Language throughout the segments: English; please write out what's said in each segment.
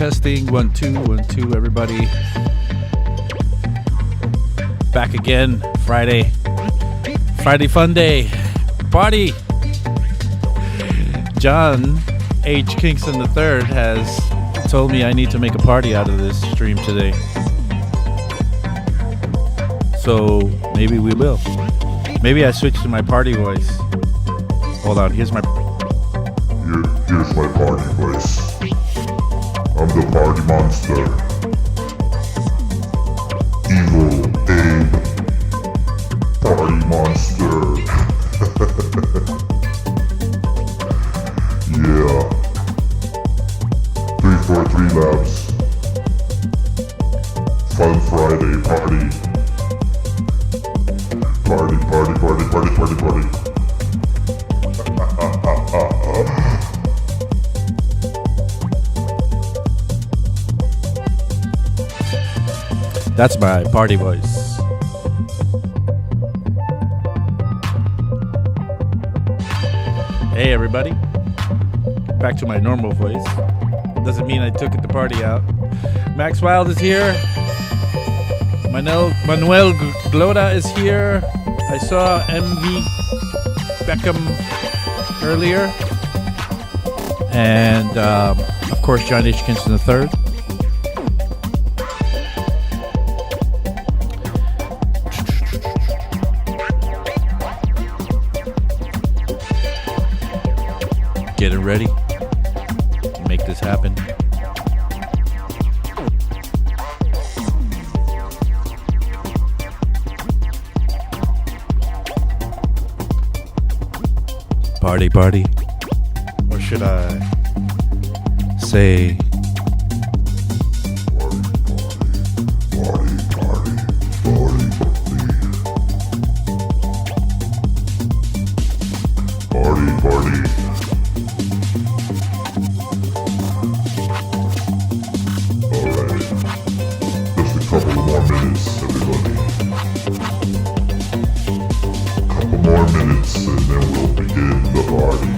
testing. 1 2 1 2. Everybody, back again. Friday fun day, party. John H. Kingston III has told me I need to make a party out of this stream today. So maybe we will. Maybe I switch to my party voice. Hold on, here's my party voice. I'm the party monster. Evil Abe. Party monster. Yeah. 343 Labs. Fun Friday party. Party. That's my party voice. Hey everybody. Back to my normal voice. Doesn't mean I took the party out. Max Wild is here. Manuel Gloda is here. I saw MV Beckham earlier. And of course John H. Kingston III. Getting ready to make this happen. Party. Or should I say party. Alright. Just a couple more minutes, everybody. Couple more minutes and then we'll begin the party.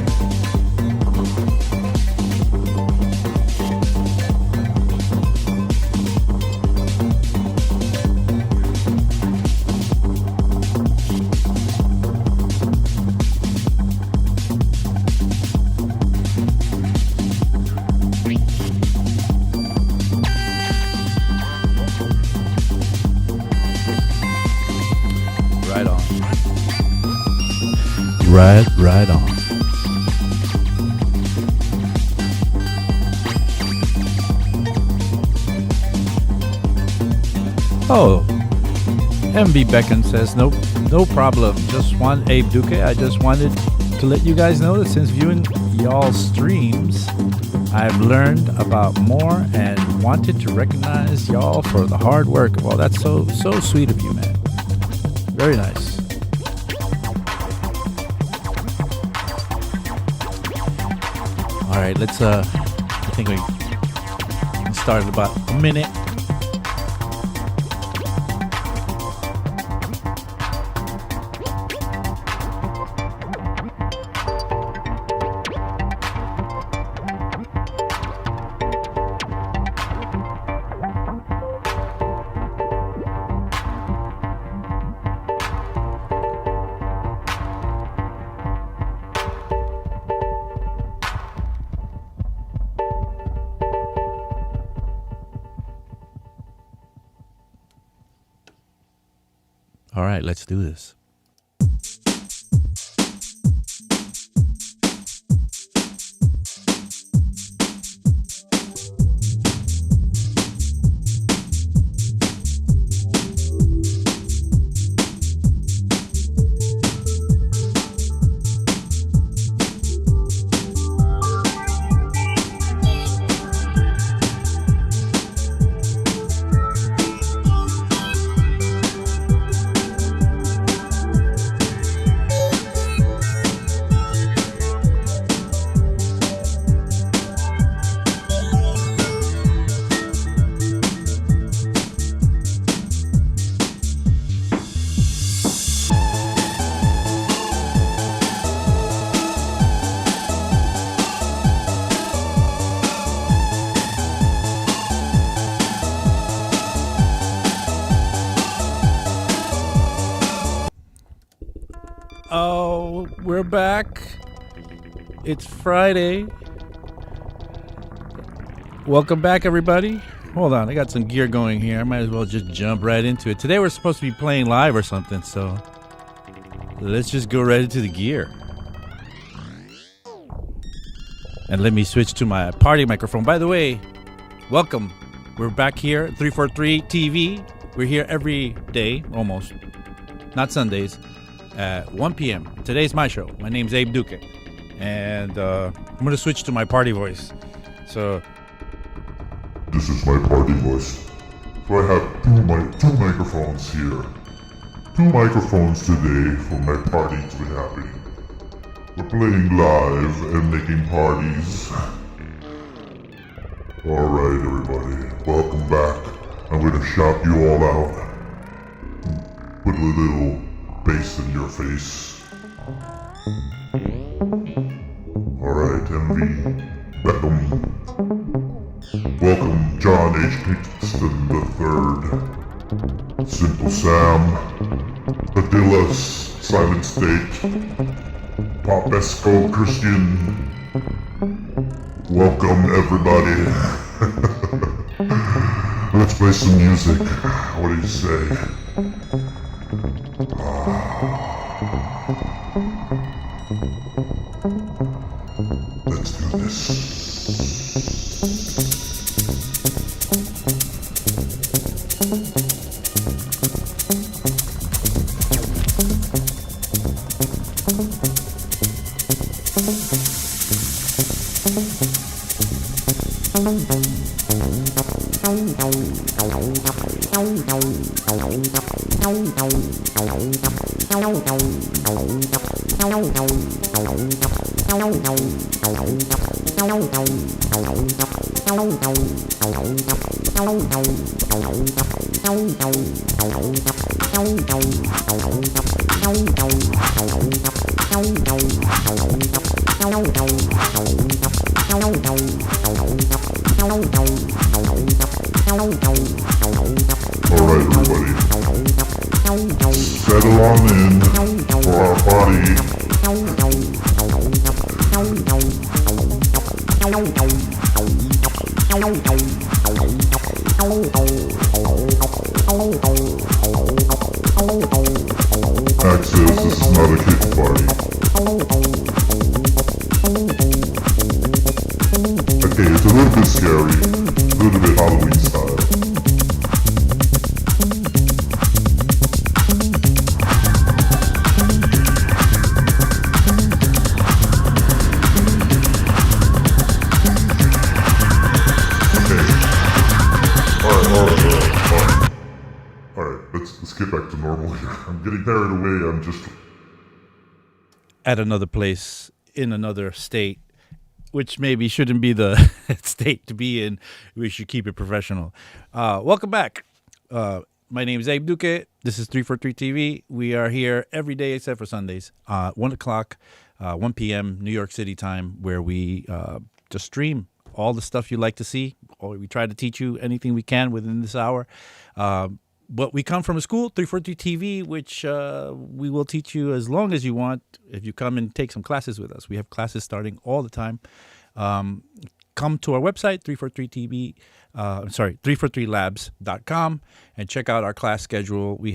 Right on. Oh, MB Beckon says no problem. Just want Abe Duque. I just wanted to let you guys know that since viewing y'all's streams, I've learned about more and wanted to recognize y'all for the hard work. Well, that's so sweet of you, man. Very nice. All right, let's I think we start in about a minute. All right, let's do this. We're back. It's Friday. Welcome back, everybody. Hold on, I got some gear going here. I might as well just jump right into it. Today we're supposed to be playing live or something, so let's just go right into the gear. And let me switch to my party microphone. By the way, welcome. We're back here at 343 TV. We're here every day, almost. Not Sundays, at 1 p.m. Today's my show. My name's Abe Duque. And I'm going to switch to my party voice. So... This is my party voice. So I have two microphones here. 2 microphones today for my party to be happy. We're playing live and making parties. Alright everybody, welcome back. I'm gonna shout you all out. Put a little bass in your face. Alright, MV, Beckham. Welcome, John H. Kingston III, Simple Sam, Padillas, Silent State, Popesco Christian. Welcome, everybody. Let's play some music. What do you say? Let's do this. At another place in another state, which maybe shouldn't be the state to be in. We should keep it professional. Welcome back. My name is Abe Duque. This is 343 TV. We are here every day except for Sundays, 1 o'clock, 1 p.m. New York City time, where we just stream all the stuff you like to see, or we try to teach you anything we can within this hour. But we come from a school, 343 TV, which we will teach you as long as you want if you come and take some classes with us. We have classes starting all the time. Come to our website, 343TV, 343labs.com, and check out our class schedule. We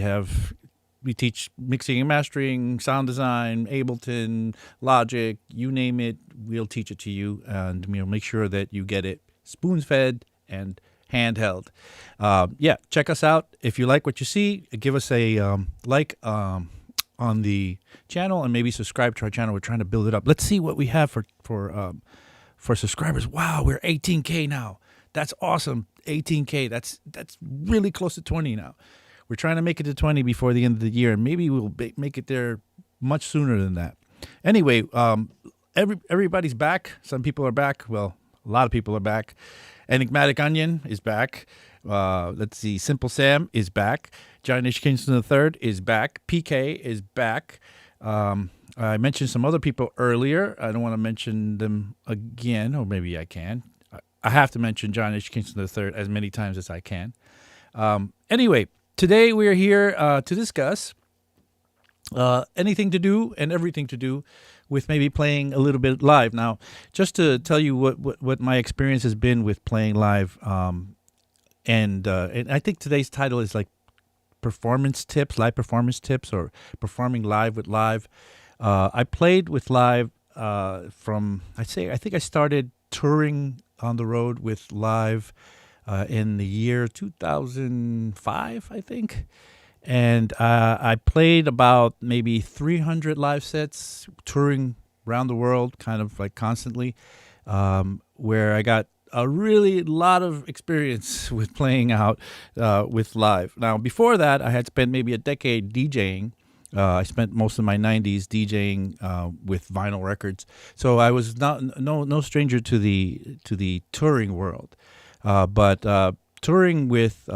teach mixing and mastering, sound design, Ableton, Logic, you name it, we'll teach it to you, and we'll make sure that you get it spoon-fed and handheld. Check us out. If you like what you see, give us a like on the channel, and maybe subscribe to our channel. We're trying to build it up. Let's see what we have for subscribers. Wow, we're 18K now. That's awesome. 18K. That's really close to 20 now. We're trying to make it to 20 before the end of the year, and maybe we'll make it there much sooner than that. Anyway, everybody's back. Some people are back. Well, a lot of people are back. Enigmatic Onion is back. Let's see. Simple Sam is back. John H. Kingston III is back. PK is back. I mentioned some other people earlier. I don't want to mention them again, or maybe I can. I have to mention John H. Kingston III as many times as I can. Anyway, today we are here to discuss anything to do and everything to do with maybe playing a little bit live. Now, just to tell you what my experience has been with playing live, and I think today's title is like performance tips, live performance tips, or performing live with live. I played with live I think I started touring on the road with live in the year 2005, I think. And I played about maybe 300 live sets touring around the world, kind of like constantly, where I got a really lot of experience with playing out with live. Now, before that, I had spent maybe a decade DJing. I spent most of my 90s DJing with vinyl records, so I was no stranger to the touring world. But touring with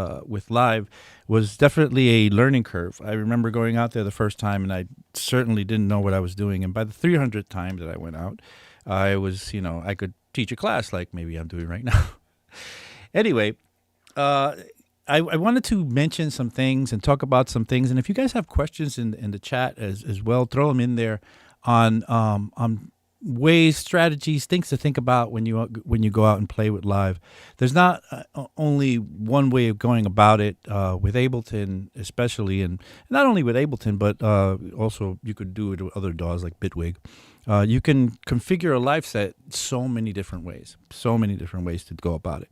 live was definitely a learning curve. I remember going out there the first time, and I certainly didn't know what I was doing. And by the 300th time that I went out, I was, I could teach a class like maybe I'm doing right now. Anyway, I wanted to mention some things and talk about some things. And if you guys have questions in the chat as well, throw them in there on ways, strategies, things to think about when you go out and play with live. There's not only one way of going about it with Ableton, especially, and not only with Ableton, but also you could do it with other DAWs like Bitwig. You can configure a live set so many different ways to go about it.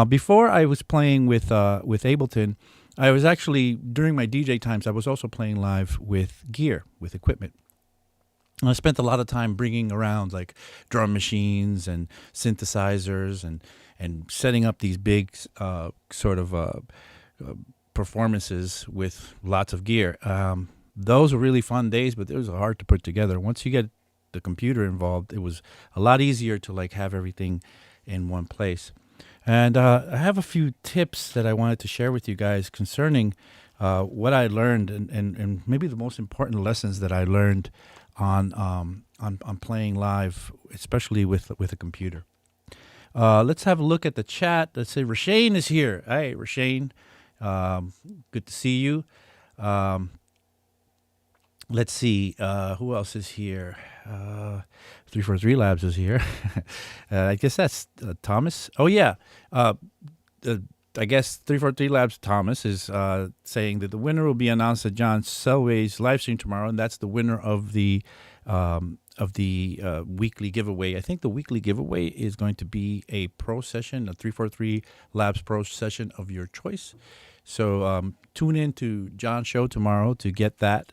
Before I was playing with Ableton, I was actually, during my DJ times, I was also playing live with gear, with equipment. And I spent a lot of time bringing around like drum machines and synthesizers and setting up these big performances with lots of gear. Those were really fun days, but it was hard to put together. Once you get the computer involved, it was a lot easier to like have everything in one place. And I have a few tips that I wanted to share with you guys concerning what I learned and maybe the most important lessons that I learned on playing live, especially with a computer. Let's have a look at the chat. Let's say Rashane is here. Hey, Rashane, good to see you. Let's see, who else is here? 343 Labs is here. I guess that's Thomas. Oh, yeah. I guess 343 Labs Thomas is saying that the winner will be announced at John Selway's live stream tomorrow, and that's the winner of the weekly giveaway. I think the weekly giveaway is going to be a pro session, a 343 Labs pro session of your choice. So tune in to John's show tomorrow to get that,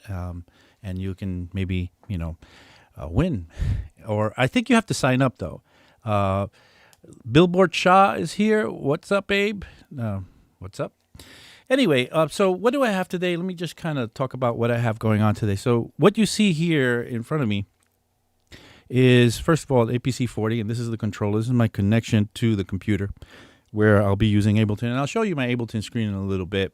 and you can maybe, win. Or I think you have to sign up, though. Billboard Shaw is here. What's up, Abe? What's up? Anyway, so what do I have today? Let me just kind of talk about what I have going on today. So what you see here in front of me is, first of all, APC40, and this is the controller. This is my connection to the computer where I'll be using Ableton. And I'll show you my Ableton screen in a little bit.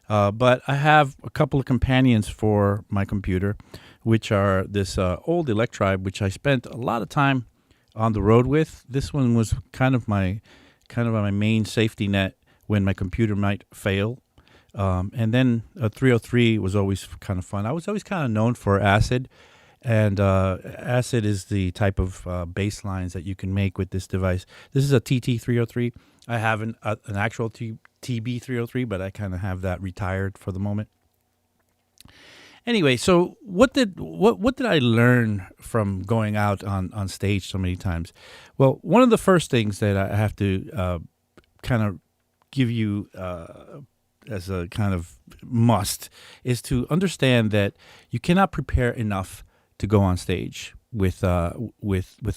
But I have a couple of companions for my computer, which are this old Electribe, which I spent a lot of time on the road with. This one was kind of my main safety net when my computer might fail. And then a 303 was always kind of fun. I was always kind of known for Acid, and Acid is the type of bass lines that you can make with this device. This is a TT303. I have an actual TB303, but I kind of have that retired for the moment. Anyway, so what did I learn from going out on stage so many times? Well, one of the first things that I have to kind of give you as a kind of must is to understand that you cannot prepare enough to go on stage with a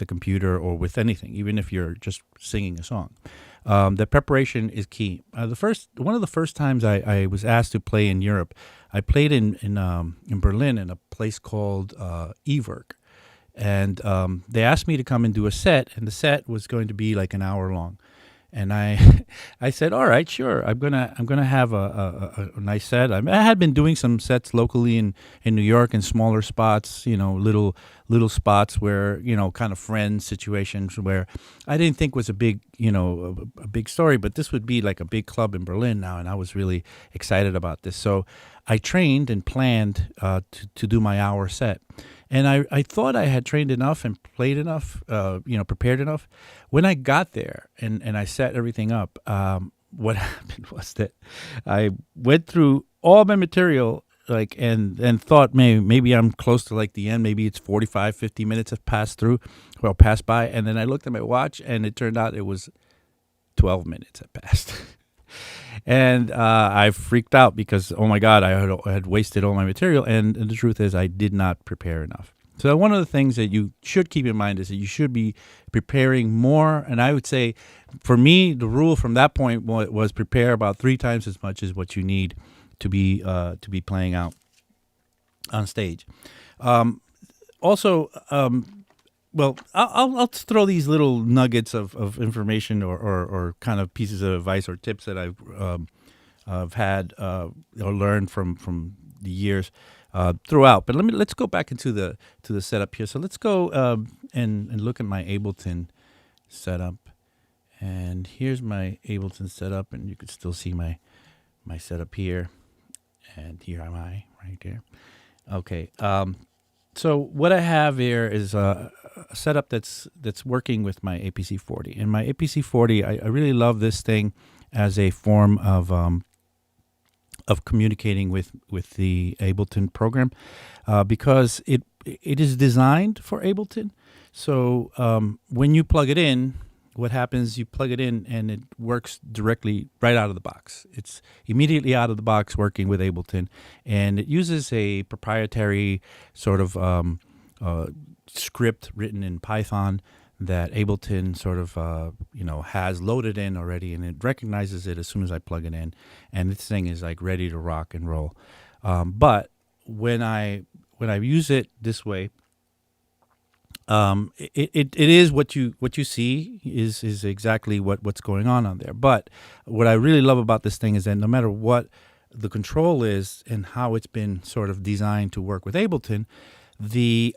computer or with anything, even if you're just singing a song. The preparation is key. One of the first times I was asked to play in Europe, I played in Berlin in a place called Ewerk, and they asked me to come and do a set, and the set was going to be like an hour long. And I said, all right, sure. I'm gonna have a nice set. I had been doing some sets locally in New York in smaller spots, little spots where, kind of friends situations where I didn't think was a big, a big story, but this would be like a big club in Berlin now, and I was really excited about this. So I trained and planned to do my hour set. And I thought I had trained enough and played enough, prepared enough. When I got there and I set everything up, what happened was that I went through all my material and thought maybe I'm close to like the end. Maybe it's 45, 50 minutes have passed by. And then I looked at my watch and it turned out it was 12 minutes had passed. And I freaked out because, oh my God, I had wasted all my material. And the truth is I did not prepare enough. So one of the things that you should keep in mind is that you should be preparing more. And I would say, for me, the rule from that point was prepare about 3 times as much as what you need to be playing out on stage. Well, I'll throw these little nuggets of information or kind of pieces of advice or tips that I've had or learned from the years throughout. But let's go back into the setup here. So let's go and look at my Ableton setup. And here's my Ableton setup, and you can still see my setup here. And here am I right there. Okay. So what I have here is a setup that's working with my APC40. And my APC40, I really love this thing as a form of communicating with the Ableton program because it is designed for Ableton. So when you plug it in, what happens, you plug it in and it works directly right out of the box. It's immediately out of the box working with Ableton, and it uses a proprietary sort of script written in Python that Ableton sort of has loaded in already, and it recognizes it as soon as I plug it in, and this thing is like ready to rock and roll. But when I use it this way, it is what you see is exactly what's going on there. But what I really love about this thing is that no matter what the control is and how it's been sort of designed to work with Ableton, the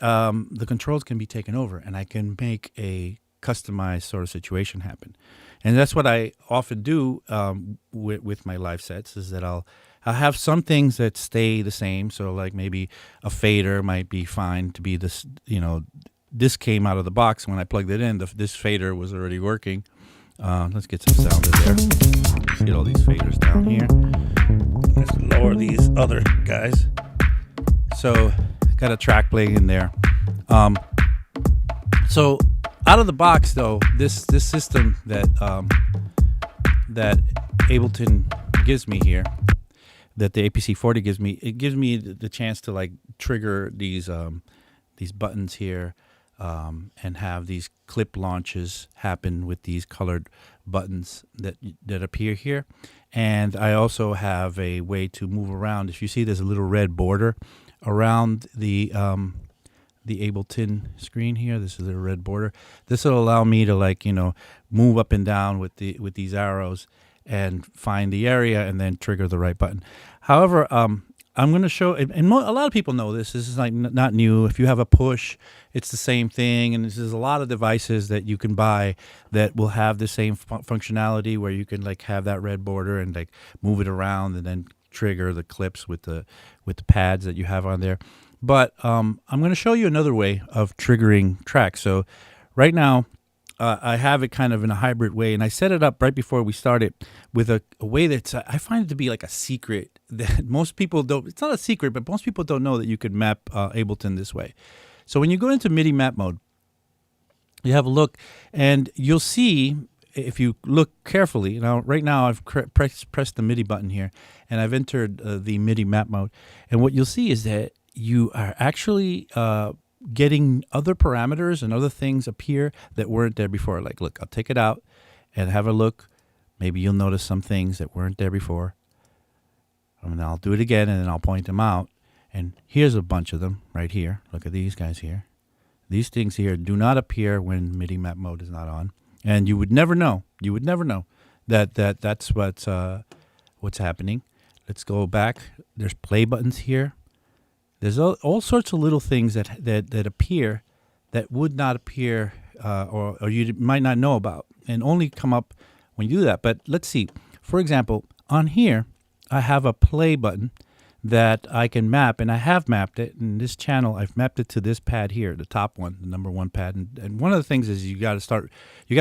controls can be taken over, and I can make a customized sort of situation happen. And that's what I often do with my live sets, is that I'll have some things that stay the same. So like maybe a fader might be fine to be this, this came out of the box when I plugged it in. This fader was already working. Let's get some sound in there. Let's get all these faders down here. Let's lower these other guys. So got a track playing in there. So out of the box though, this system that Ableton gives me here, that the APC40 gives me, it gives me the chance to like trigger these buttons here. And have these clip launches happen with these colored buttons that appear here. And I also have a way to move around. If you see, there's a little red border around the Ableton screen here. This is a red border. This will allow me to move up and down with these arrows and find the area and then trigger the right button. However, I'm going to show, and a lot of people know this. This is like not new. If you have a push, it's the same thing. And there's a lot of devices that you can buy that will have the same functionality, where you can like have that red border and like move it around and then trigger the clips with the pads that you have on there. But I'm going to show you another way of triggering tracks. So right now, I have it kind of in a hybrid way, and I set it up right before we started with a way that's, I find it to be like a secret that most people don't, it's not a secret, but most people don't know that you could map Ableton this way. So when you go into MIDI map mode, you have a look, and you'll see, if you look carefully, right now I've pressed the MIDI button here, and I've entered the MIDI map mode, and what you'll see is that you are actually getting other parameters and other things appear that weren't there before. Like, look, I'll take it out and have a look. Maybe you'll notice some things that weren't there before. And then I'll do it again, and then I'll point them out. And here's a bunch of them right here. Look at these guys here. These things here do not appear when MIDI map mode is not on. And you would never know. You would never know that's what's happening. Let's go back. There's play buttons here. There's all sorts of little things that appear that would not appear or you might not know about, and only come up when you do that. But let's see. For example, on here, I have a play button that I can map, and I have mapped it in this channel. I've mapped it to this pad here, the top one, the number 1 pad. And one of the things is you got to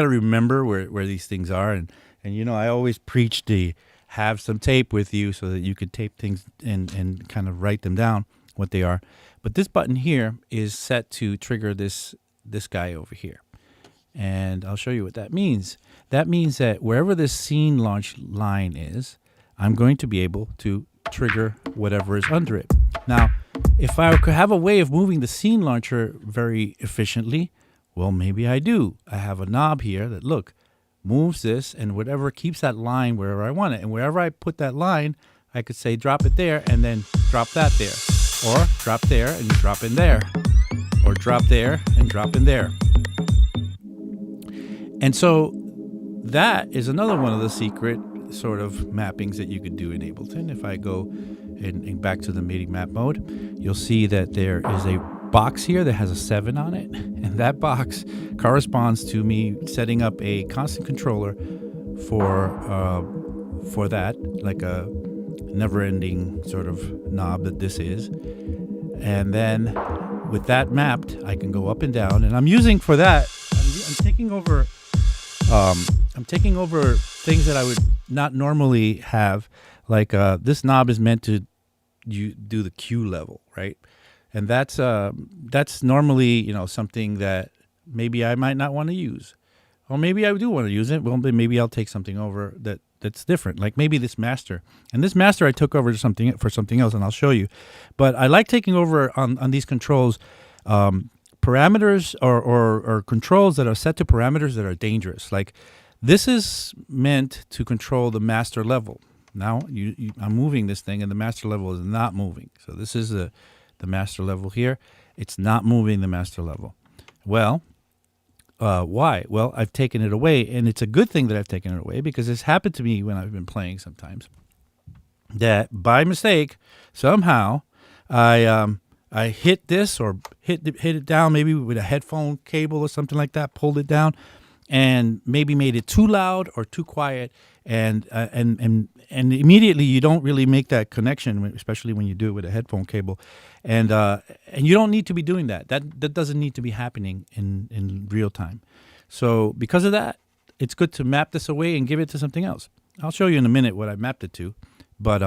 remember where these things are. And you know, I always preach to have some tape with you so that you can tape things and kind of write them down what they are. But this button here is set to trigger this guy over here. And I'll show you what that means. That means that wherever this scene launch line is, I'm going to be able to trigger whatever is under it. Now, if I could have a way of moving the scene launcher very efficiently, well, maybe I do. I have a knob here that, look, moves this, and whatever keeps that line wherever I want it. And wherever I put that line, I could say drop it there and then drop that there. Or drop there and drop in there. Or drop there and drop in there. And so that is another one of the secret sort of mappings that you could do in Ableton. If I go in back to the Midi map mode, you'll see that there is a box here that has a 7 on it, and that box corresponds to me setting up a constant controller for that, like a never-ending sort of knob that this is. And then with that mapped, I can go up and down, and I'm using for that. I'm taking over. I'm taking over things that I would not normally have, like this knob is meant to do the Q level, right? And that's normally, you know, something that maybe I might not want to use, or maybe I do want to use it. Well, then maybe I'll take something over that's different, like maybe this master. And this master I took over for something else, and I'll show you. But I like taking over on these controls. Parameters or controls that are set to parameters that are dangerous. Like this is meant to control the master level. Now I'm moving this thing and the master level is not moving. So this is the master level here. It's not moving the master level. Well, why? Well, I've taken it away, and it's a good thing that I've taken it away, because it's happened to me when I've been playing sometimes that by mistake somehow I hit this or hit it down, maybe with a headphone cable or something like that, pulled it down, and maybe made it too loud or too quiet, and immediately you don't really make that connection, especially when you do it with a headphone cable, and you don't need to be doing that. That doesn't need to be happening in real time. So because of that, it's good to map this away and give it to something else. I'll show you in a minute what I mapped it to, but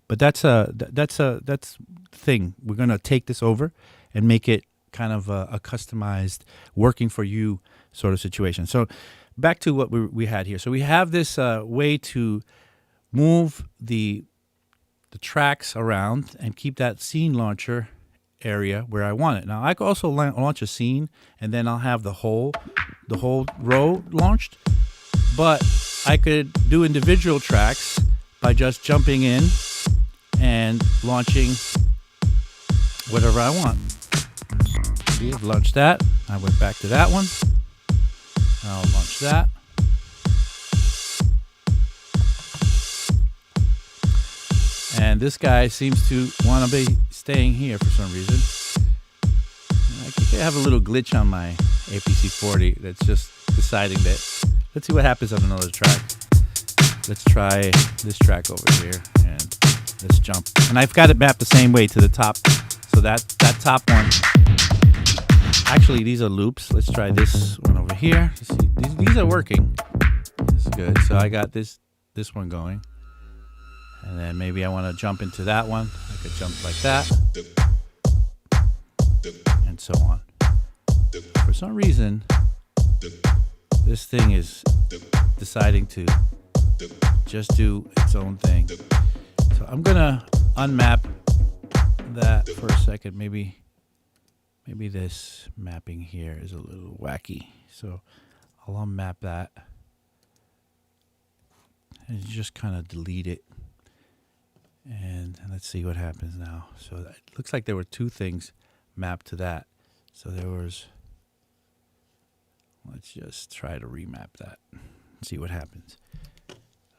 that's the thing. We're gonna take this over and make it kind of a customized, working for you sort of situation. So back to what we had here. So we have this way to move the tracks around and keep that scene launcher area where I want it. Now I could also launch a scene, and then I'll have the whole row launched. But I could do individual tracks by just jumping in and launching whatever I want. See, I've launched that. I went back to that one. I'll launch that. And this guy seems to want to be staying here for some reason. I think I have a little glitch on my APC40 that's just deciding that. Let's see what happens on another track. Let's try this track over here, and let's jump. And I've got it mapped the same way to the top. So that top one. Actually, these are loops. Let's try this one over here. See, these are working. This is good. So I got this one going. And then maybe I want to jump into that one. I could jump like that. And so on. For some reason, this thing is deciding to just do its own thing. So I'm going to unmap that for a second. Maybe this mapping here is a little wacky. So I'll unmap that. And just kind of delete it. And let's see what happens now. So it looks like there were two things mapped to that. So there was, let's just try to remap that and see what happens.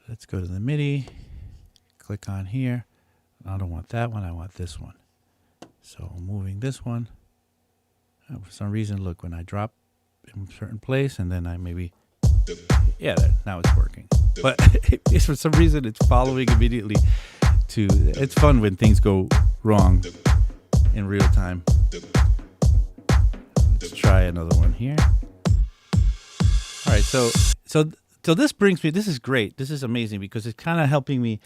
Let's go to the Midi, click on here. I don't want that one, I want this one. So moving this one. For some reason, look, when I drop in a certain place and then I maybe, yeah, now it's working. But for some reason, it's following immediately It's fun when things go wrong in real time. Let's try another one here. All right, so this brings me. This is great. This is amazing because it's kind of helping me.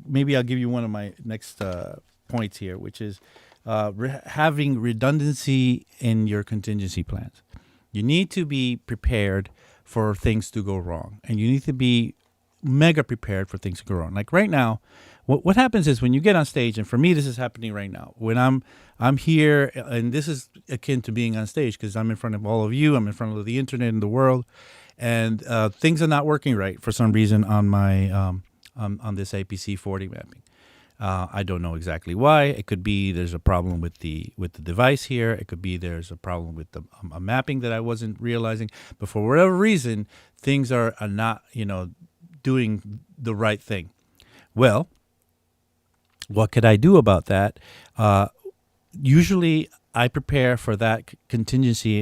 Maybe I'll give you one of my next points here, which is having redundancy in your contingency plans. You need to be prepared for things to go wrong, and you need to be mega prepared for things to go wrong. Like right now, what happens is when you get on stage, and for me this is happening right now. When I'm here, and this is akin to being on stage because I'm in front of all of you, I'm in front of the internet and the world, and things are not working right for some reason on my on this APC40 mapping. I don't know exactly why. It could be there's a problem with the device here. It could be there's a problem with a mapping that I wasn't realizing. But for whatever reason, things are not doing the right thing. Well, what could I do about that? Usually, I prepare for that contingency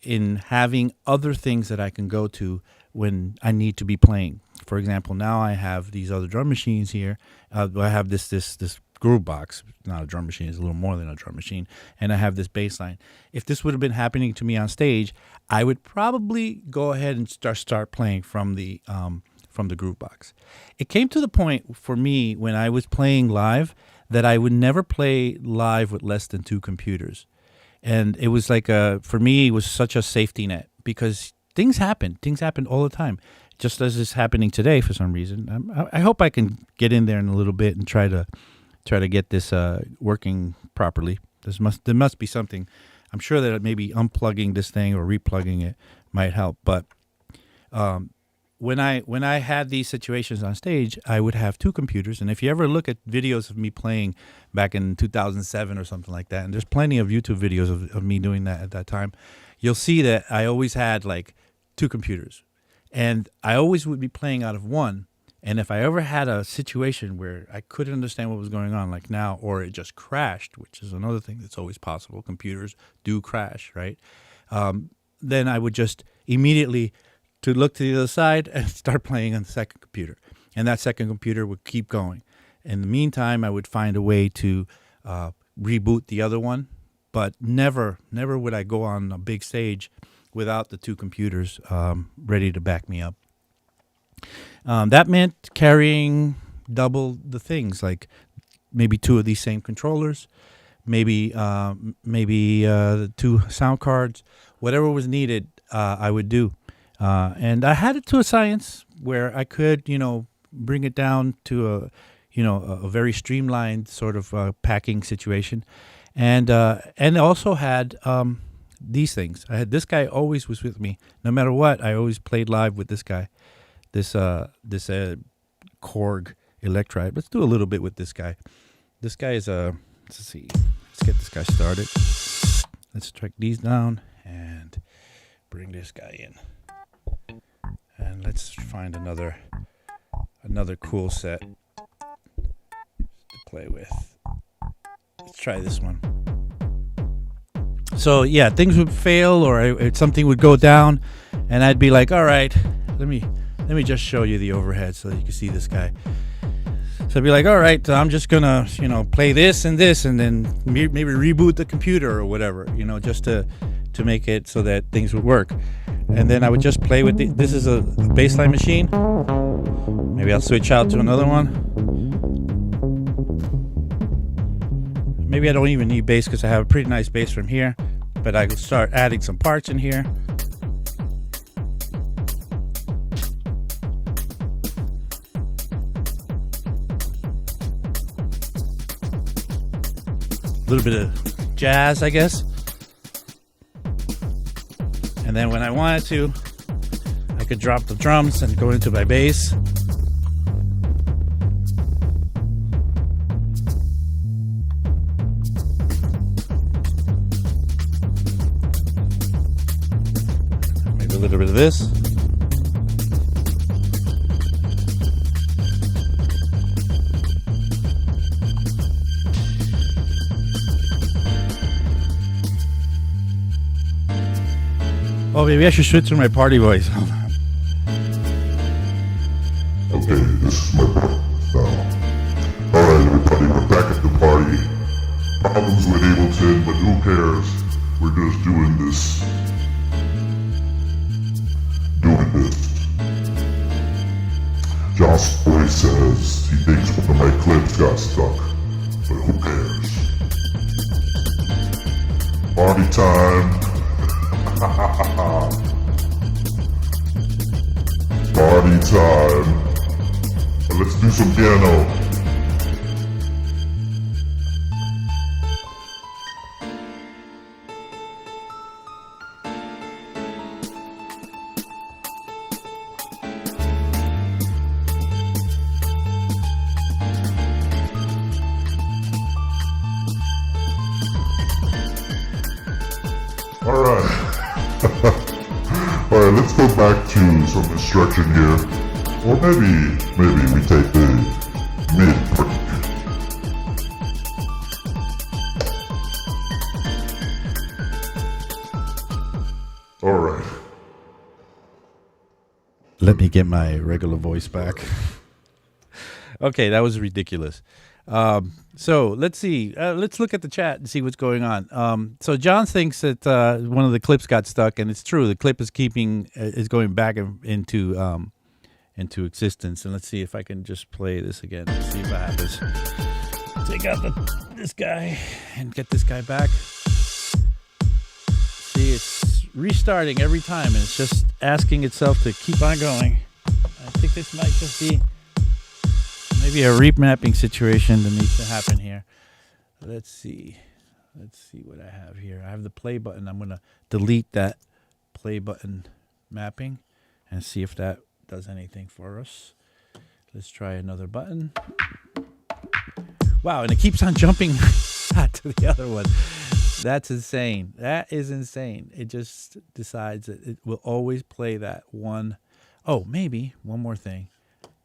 in having other things that I can go to when I need to be playing. For example, now I have these other drum machines here. I have this groove box, not a drum machine, it's a little more than a drum machine, and I have this bass line. If this would have been happening to me on stage, I would probably go ahead and start playing from the groove box. It came to the point for me when I was playing live that I would never play live with less than 2 computers. And it was like for me, it was such a safety net because things happen all the time. Just as is happening today for some reason. I hope I can get in there in a little bit and try to get this working properly. There must be something. I'm sure that maybe unplugging this thing or replugging it might help. But when I had these situations on stage, I would have 2 computers. And if you ever look at videos of me playing back in 2007 or something like that, and there's plenty of YouTube videos of me doing that at that time, you'll see that I always had like 2 computers. And I always would be playing out of one. And if I ever had a situation where I couldn't understand what was going on, like now, or it just crashed, which is another thing that's always possible. Computers do crash, right? Then I would just immediately to look to the other side and start playing on the second computer. And that second computer would keep going. In the meantime, I would find a way to reboot the other one. But never would I go on a big stage without the 2 computers ready to back me up. That meant carrying double the things, like maybe 2 of these same controllers, maybe 2 sound cards, whatever was needed, I would do. And I had it to a science where I could, bring it down to a very streamlined sort of packing situation, and also had these things. I had this guy always was with me, no matter what. I always played live with this guy, this Korg Electride. Let's do a little bit with this guy. This guy is let's see. Let's get this guy started. Let's track these down and bring this guy in. And let's find another cool set to play with. Let's try this one. So yeah, things would fail or something would go down, and I'd be like, all right, let me just show you the overhead so that you can see this guy. So I'd be like, all right, I'm just gonna play this, and then maybe reboot the computer or whatever, just to make it so that things would work. And then I would just play with this is a bassline machine. Maybe I'll switch out to another one. Maybe I don't even need bass because I have a pretty nice bass from here, but I could start adding some parts in here. A little bit of jazz, I guess. And then when I wanted to, I could drop the drums and go into my bass. Maybe a little bit of this. Oh, maybe I should switch to my party voice. Hold on. Okay, this is my part now. party. Problems with Ableton, but who cares? We're just doing this. Josh always says he thinks one of my clips got stuck, but who cares? Party time! Party time! Let's do some piano. Alright, let's go back to some instruction here. Or maybe we take the mid break. Alright. Let me get my regular voice back. Okay, that was ridiculous. So let's see. Let's look at the chat and see what's going on. So John thinks that one of the clips got stuck, and it's true. The clip is going back into existence. And let's see if I can just play this again. Let's see if I have this. Take out this guy and get this guy back. See, it's restarting every time, and it's just asking itself to keep on going. I think this might just be maybe a remapping situation that needs to happen here. Let's see what I have here. I have the play button. I'm going to delete that play button mapping and see if that does anything for us. Let's try another button. Wow, and it keeps on jumping to the other one. That's insane. That is insane. It just decides that it will always play that one. Oh, maybe one more thing.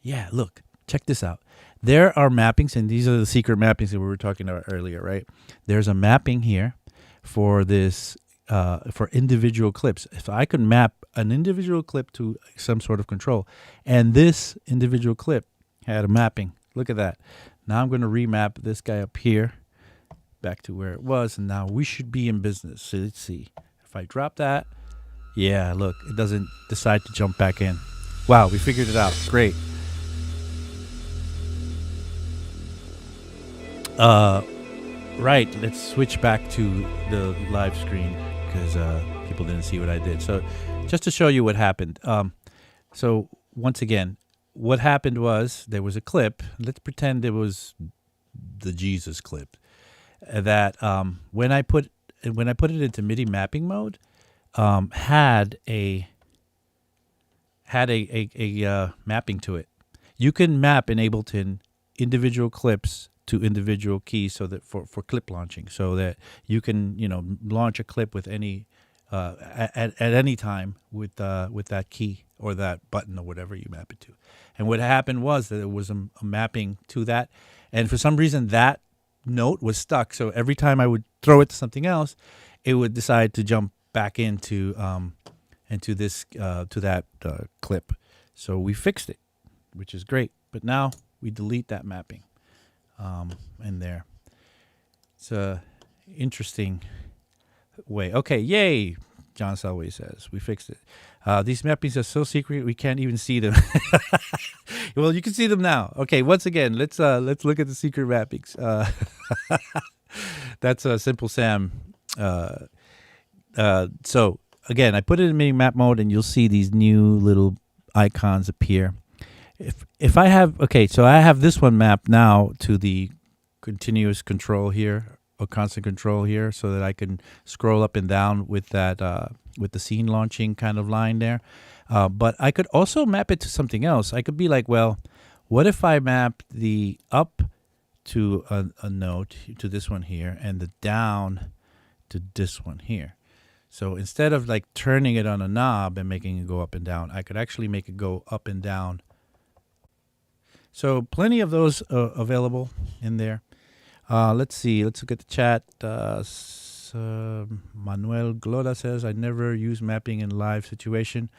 Yeah, look. Check this out. There are mappings, and these are the secret mappings that we were talking about earlier, right? There's a mapping here for this, for individual clips. If I could map an individual clip to some sort of control, and this individual clip had a mapping. Look at that. Now I'm going to remap this guy up here back to where it was, and now we should be in business. So let's see. If I drop that, yeah, look, it doesn't decide to jump back in. Wow, we figured it out. Great. Right, let's switch back to the live screen because people didn't see what I did. So just to show you what happened. So once again, what happened was there was a clip. Let's pretend it was the Jesus clip that when I put it into Midi mapping mode, had a mapping to it. You can map in Ableton individual clips to individual keys, so that for clip launching, so that you can launch a clip with any at any time with that key or that button or whatever you map it to. And what happened was that there was a mapping to that, and for some reason that note was stuck. So every time I would throw it to something else, it would decide to jump back into this to that clip. So we fixed it, which is great. But now we delete that mapping. In there. It's a interesting way. Okay, yay, John Selway says. We fixed it. These mappings are so secret we can't even see them. Well, you can see them now. Okay, once again, let's look at the secret mappings. That's Simple Sam. So again, I put it in mini map mode, and you'll see these new little icons appear. If I have, okay, so I have this one mapped now to the continuous control here, or constant control here, so that I can scroll up and down with that, with the scene launching kind of line there. But I could also map it to something else. I could be like, well, what if I map the up to a note, to this one here, and the down to this one here? So instead of like turning it on a knob and making it go up and down, I could actually make it go up and down. So plenty of those available in there. Let's see. Let's look at the chat. Manuel Gloda says, I never use mapping in live situation.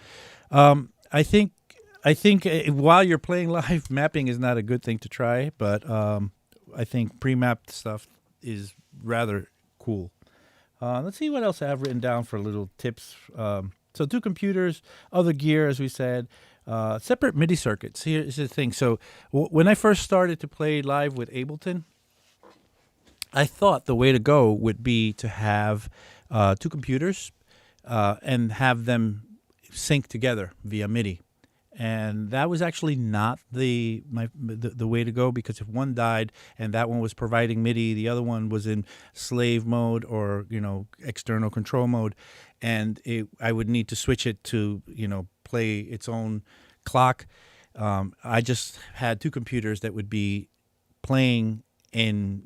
I think while you're playing live, mapping is not a good thing to try. But I think pre-mapped stuff is rather cool. Let's see what else I have written down for little tips. So 2 computers, other gear, as we said, separate MIDI circuits. Here's the thing. So when I first started to play live with Ableton, I thought the way to go would be to have 2 computers and have them sync together via MIDI. And that was actually not the way to go, because if one died and that one was providing MIDI, the other one was in slave mode or, external control mode, and I would need to switch it to, play its own clock. I just had 2 computers that would be playing in,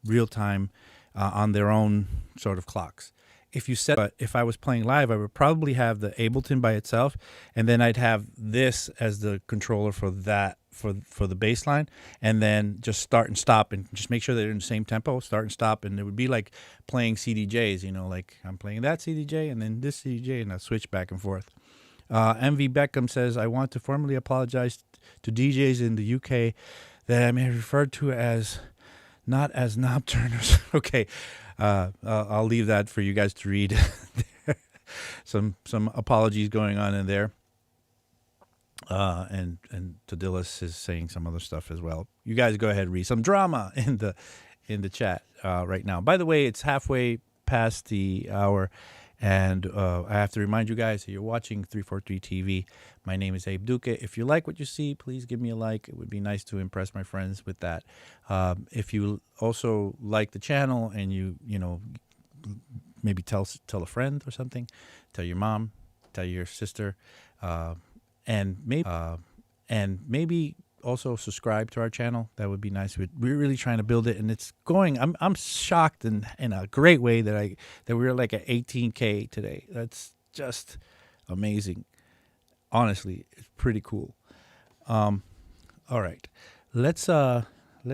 real time on their own sort of clocks. If I was playing live, I would probably have the Ableton by itself, and then I'd have this as the controller for that, for the bass line, and then just start and stop and just make sure they're in the same tempo, start and stop, and it would be like playing CDJs, like I'm playing that CDJ and then this CDJ, and I switch back and forth. MV Beckham says, I want to formally apologize to DJs in the UK that I may refer to as not as knob turners. Okay. I'll leave that for you guys to read. some apologies going on in there. And Tadillis is saying some other stuff as well. You guys go ahead and read some drama in the chat right now. By the way, it's halfway past the hour, and I have to remind you guys that you're watching 343 TV. My name is Abe Duque. If you like what you see, please give me a like. It would be nice to impress my friends with that. If you also like the channel and you maybe tell a friend or something, tell your mom, tell your sister, and maybe also subscribe to our channel. That would be nice. We're really trying to build it, and it's going. I'm shocked in a great way that we're like at 18K today. That's just amazing. Honestly, it's pretty cool. All right, let's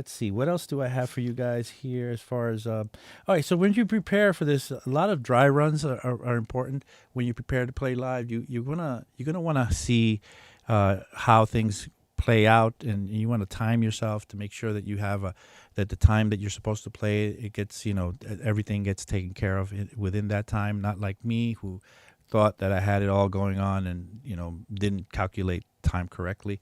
see, what else do I have for you guys here as far as all right. So when you prepare for this, a lot of dry runs are important when you prepare to play live. You're gonna want to see how things play out, and you want to time yourself to make sure that you have that the time that you're supposed to play, it gets, everything gets taken care of within that time. Not like me, who thought that I had it all going on and didn't calculate time correctly.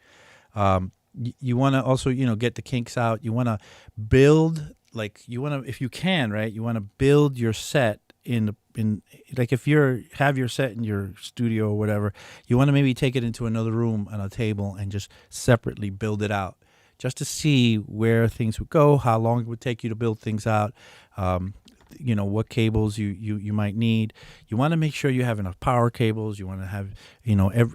You want to also get the kinks out. You want to build, if you can, right, you want to build your set in like, if have your set in your studio or whatever, you want to maybe take it into another room on a table and just separately build it out, just to see where things would go, how long it would take you to build things out, what cables you might need. You want to make sure you have enough power cables. You want to have,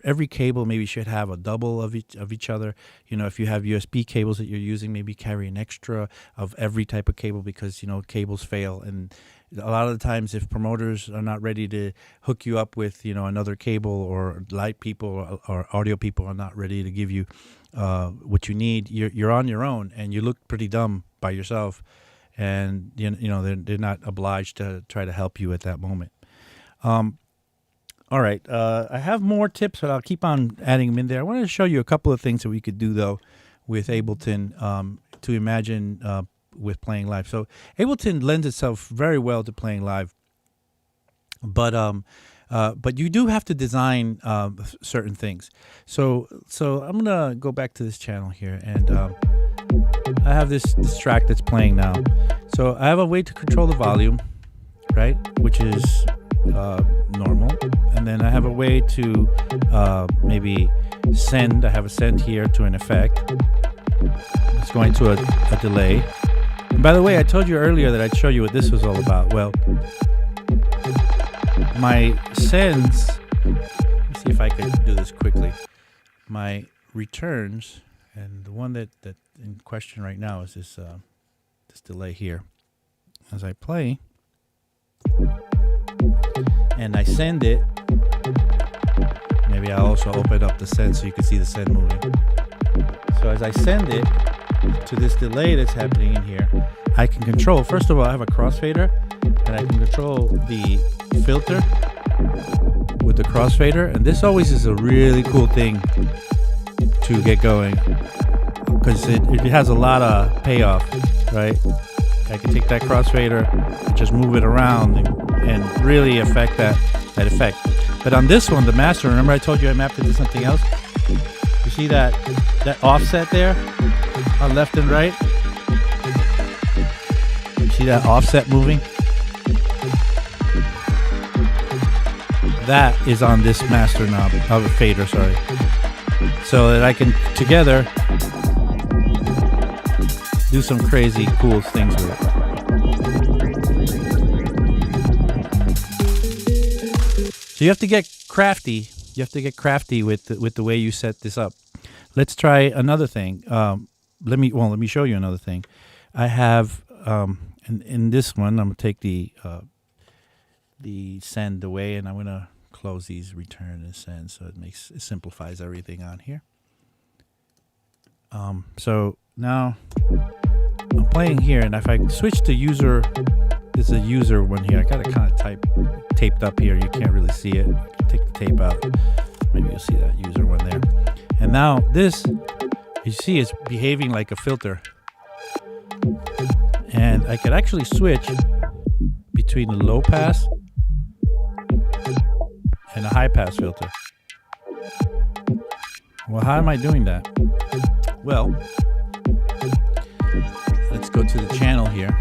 every cable maybe should have a double of each other. If you have USB cables that you're using, maybe carry an extra of every type of cable, because, cables fail. And a lot of the times, if promoters are not ready to hook you up with, another cable, or light people or audio people are not ready to give you what you need, you're on your own, and you look pretty dumb by yourself. And they're not obliged to try to help you at that moment. All right, I have more tips, but I'll keep on adding them in there. I wanted to show you a couple of things that we could do though with Ableton to imagine with playing live. So Ableton lends itself very well to playing live, but you do have to design certain things. So I'm gonna go back to this channel here, and I have this track that's playing now. So I have a way to control the volume, right, which is normal. And then I have a way to maybe send. I have a send here to an effect. It's going to a delay. And by the way, I told you earlier that I'd show you what this was all about. Well, my sends, let me see if I can do this quickly. My returns, and the one that in question right now is this delay here. As I play and I send it, maybe I'll also open up the send so you can see the send moving. So as I send it to this delay that's happening in here, I can control, first of all, I have a crossfader, and I can control the filter with the crossfader, and this always is a really cool thing to get going, because it has a lot of payoff. right? I can take that crossfader and just move it around and really affect that effect. But on this one, the master, remember I told you I mapped it to something else? You see that offset there on left and right? You see that offset moving? That is on this master knob, of a fader, sorry. So that I can together do some crazy cool things with it. So you have to get crafty. You have to get crafty with the way you set this up. Let's try another thing. Let me show you another thing. I have in this one, I'm gonna take the send away, and I'm gonna close these return and send, so it simplifies everything on here. So now I'm playing here, and if I switch to user, there's a user one here. I got it kind of taped up here. You can't really see it. Take the tape out. Maybe you'll see that user one there. And now this, you see, is behaving like a filter. And I could actually switch between the low pass and a high pass filter. Well, how am I doing that? Well, let's go to the channel here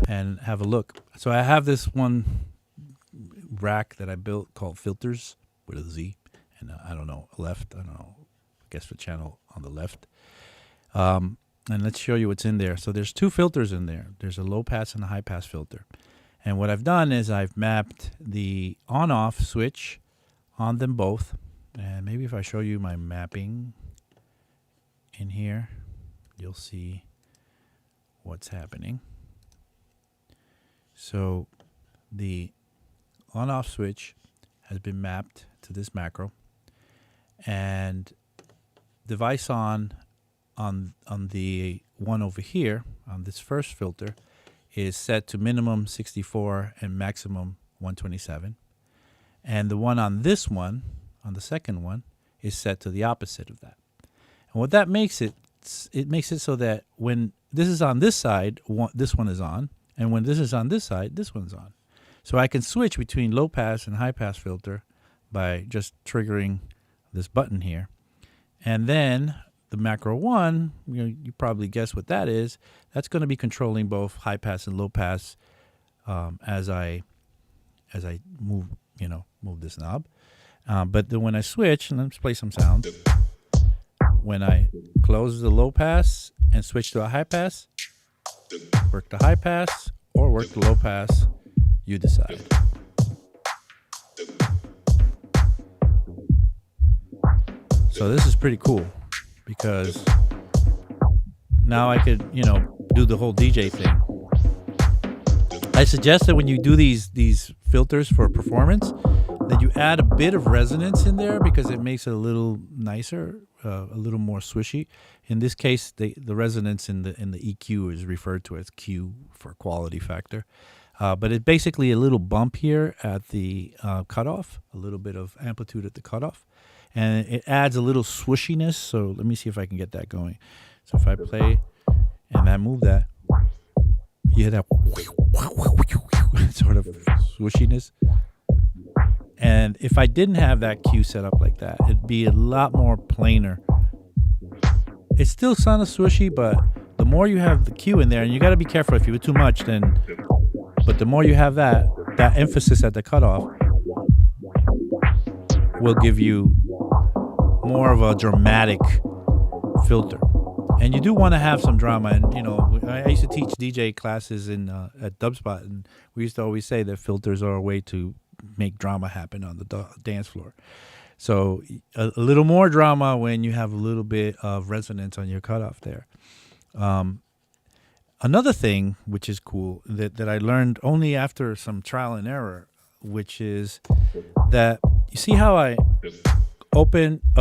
and have a look. So I have this one rack that I built called filters with a Z, and I don't know, left, I don't know, I guess the channel on the left. And let's show you what's in there. So there's two filters in there. There's a low pass and a high pass filter. And what I've done is I've mapped the on-off switch on them both. And maybe if I show you my mapping in here, you'll see what's happening. So the on-off switch has been mapped to this macro, and device on the one over here on this first filter is set to minimum 64 and maximum 127, and the one on this one, on the second one, is set to the opposite of that. And what that makes it makes it so that when this is on this side, this one is on, and when this is on this side, this one's on. So I can switch between low pass and high pass filter by just triggering this button here. And then the macro one, you probably guess what that is. That's going to be controlling both high pass and low pass as I move this knob. But then when I switch, and let's play some sound. When I close the low pass and switch to a high pass, work the high pass or work the low pass, you decide. So this is pretty cool because now I could, do the whole DJ thing. I suggest that when you do these filters for performance, that you add a bit of resonance in there because it makes it a little nicer, a little more swishy. In this case, the resonance in the EQ is referred to as Q for quality factor. But it's basically a little bump here at the cutoff, a little bit of amplitude at the cutoff. And it adds a little swishiness. So let me see if I can get that going. So if I play and I move that, you hear that sort of swishiness. And if I didn't have that Q set up like that, it'd be a lot more plainer. It still sounds swishy, but the more you have the Q in there, and you got to be careful if you do too much, then. But the more you have that emphasis at the cutoff will give you more of a dramatic filter. And you do want to have some drama. And, I used to teach DJ classes at Dubspot, and we used to always say that filters are a way to make drama happen on the dance floor. So a little more drama when you have a little bit of resonance on your cutoff there. Another thing which is cool that I learned only after some trial and error, which is that you see how I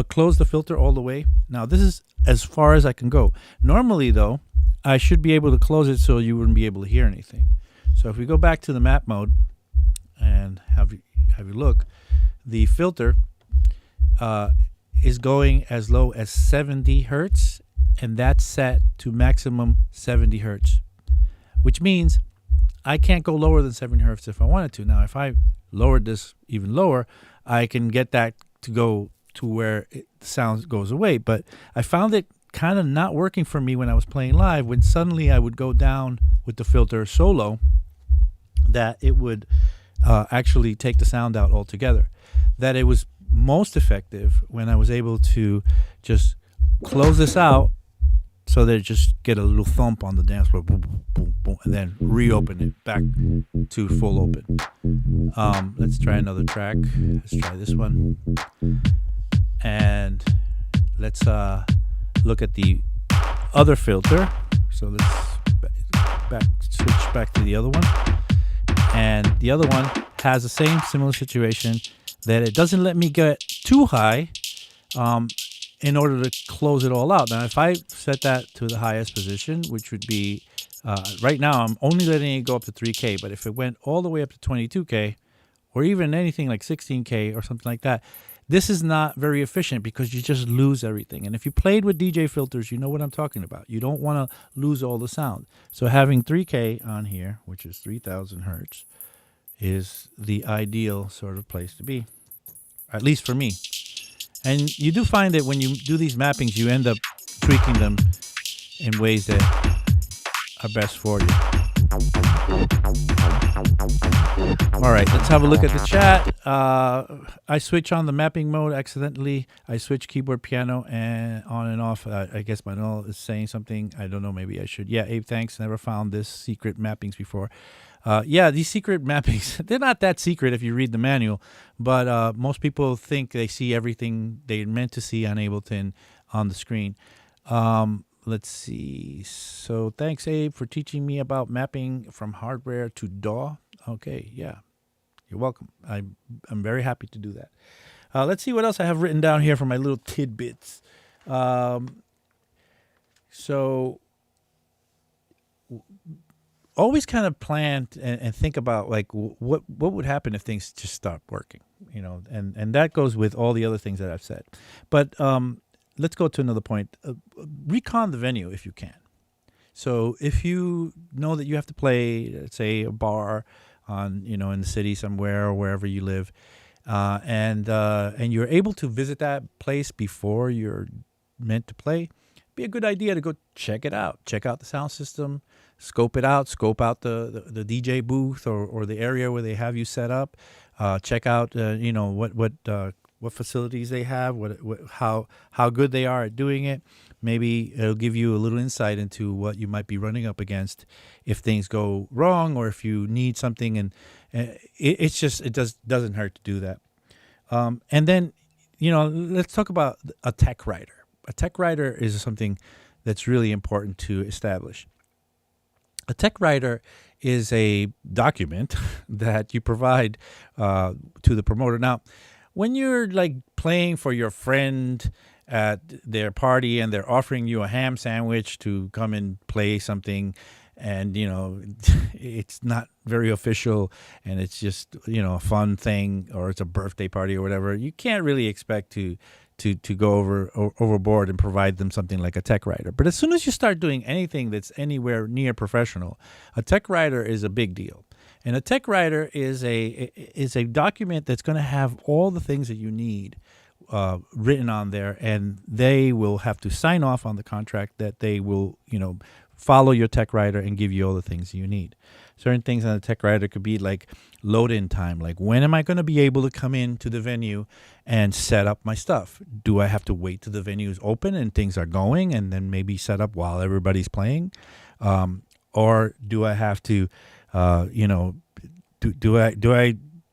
close the filter all the way. Now this is as far as I can go. Normally though, I should be able to close it so you wouldn't be able to hear anything. So if we go back to the map mode and have you look, the filter is going as low as 70 hertz and that's set to maximum 70 hertz, which means I can't go lower than 70 hertz if I wanted to. Now, if I lowered this even lower, I can get that to go to where the sound goes away. But I found it kind of not working for me when I was playing live, when suddenly I would go down with the filter so low that it would actually take the sound out altogether. That it was most effective when I was able to just close this out so that it just get a little thump on the dance floor, boom, boom, boom, boom, and then reopen it back to full open. Let's try another track. Let's try this one. And let's look at the other filter. So let's switch back to the other one. And the other one has the same similar situation, that it doesn't let me get too high in order to close it all out. Now, if I set that to the highest position, which would be, right now, I'm only letting it go up to 3K, but if it went all the way up to 22K, or even anything like 16K or something like that, this is not very efficient because you just lose everything. And if you played with DJ filters, you know what I'm talking about. You don't want to lose all the sound. So having 3K on here, which is 3000 hertz, is the ideal sort of place to be, at least for me. And you do find that when you do these mappings, you end up tweaking them in ways that are best for you. All right, let's have a look at the chat. I switch on the mapping mode accidentally. I switch keyboard, piano, and on and off. I guess Manuel is saying something. I don't know. Maybe I should. Yeah, Abe, thanks. Never found this secret mappings before. Yeah, these secret mappings, they're not that secret if you read the manual, but most people think they see everything they're meant to see on Ableton on the screen. Let's see. So thanks, Abe, for teaching me about mapping from hardware to DAW. Okay, yeah, you're welcome. I'm very happy to do that. Let's see what else I have written down here for my little tidbits. So always kind of plan and think about like what would happen if things just stopped working, you know, and that goes with all the other things that I've said. But let's go to another point. Recon the venue if you can. So if you know that you have to play, let's say, a bar on, you know, in the city somewhere or wherever you live, and you're able to visit that place before you're meant to play, be a good idea to go check it out. Check out the sound system, scope it out, scope out the DJ booth or the area where they have you set up. Check out you know what facilities they have, how good they are at doing it. Maybe it'll give you a little insight into what you might be running up against if things go wrong or if you need something. And it doesn't hurt to do that. And then, you know, let's talk about a tech writer. A tech writer is something that's really important to establish. A tech writer is a document that you provide to the promoter. Now, when you're like playing for your friend at their party and they're offering you a ham sandwich to come and play something, and you know it's not very official and it's just, you know, a fun thing, or it's a birthday party or whatever, you can't really expect to go overboard and provide them something like a tech writer. But as soon as you start doing anything that's anywhere near professional, a tech writer is a big deal. And a tech writer is a document that's going to have all the things that you need written on there, and they will have to sign off on the contract that they will, you know, follow your tech writer and give you all the things you need. Certain things on the tech writer could be like load-in time, like when am I going to be able to come into the venue and set up my stuff? Do I have to wait till the venue is open and things are going and then maybe set up while everybody's playing? Or do I have to, you know,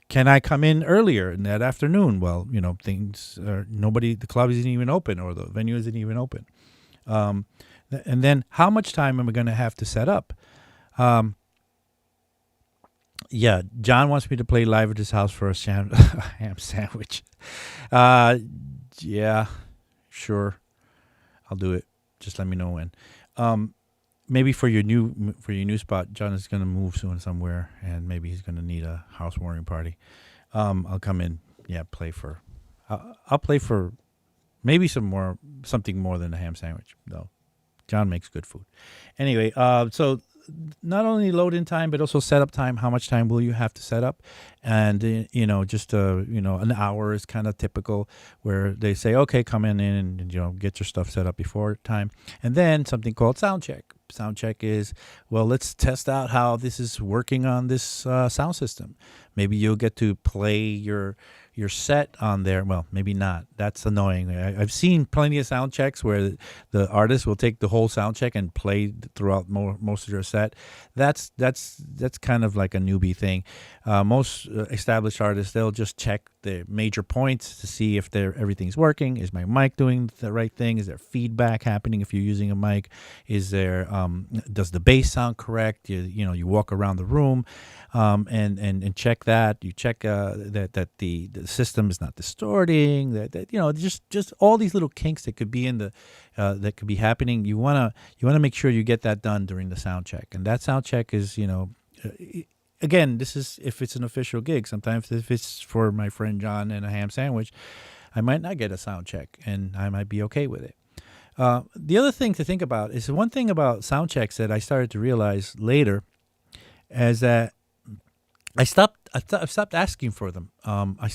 can I come in earlier in that afternoon? Well, you know, the club isn't even open or the venue isn't even open. And then how much time am I going to have to set up? Yeah, John wants me to play live at his house for a ham sandwich. Yeah, sure. I'll do it. Just let me know when. Maybe for your new spot, John is going to move soon somewhere, and maybe he's going to need a housewarming party. I'll come in. Yeah, I'll play for maybe something more than a ham sandwich, though. John makes good food. Anyway, so not only load-in time, but also setup time. How much time will you have to set up? And, just, an hour is kind of typical where they say, okay, come in and, get your stuff set up before time. And then something called Soundcheck. Soundcheck is, well, let's test out how this is working on this sound system. Maybe you'll get to play your set on there. Well, maybe not. That's annoying. I've seen plenty of sound checks where the artist will take the whole sound check and play throughout most of their set. That's kind of like a newbie thing. Most established artists, they'll just check the major points to see if everything's working. Is my mic doing the right thing? Is there feedback happening if you're using a mic? Is there does the bass sound correct? You walk around the room and check that. You check that the system is not distorting. That just all these little kinks that could be in the that could be happening. You wanna make sure you get that done during the sound check. And that sound check is again, this is if it's an official gig. Sometimes if it's for my friend John and a ham sandwich, I might not get a sound check, and I might be okay with it. The other thing to think about is one thing about sound checks that I started to realize later is that I stopped asking for them. I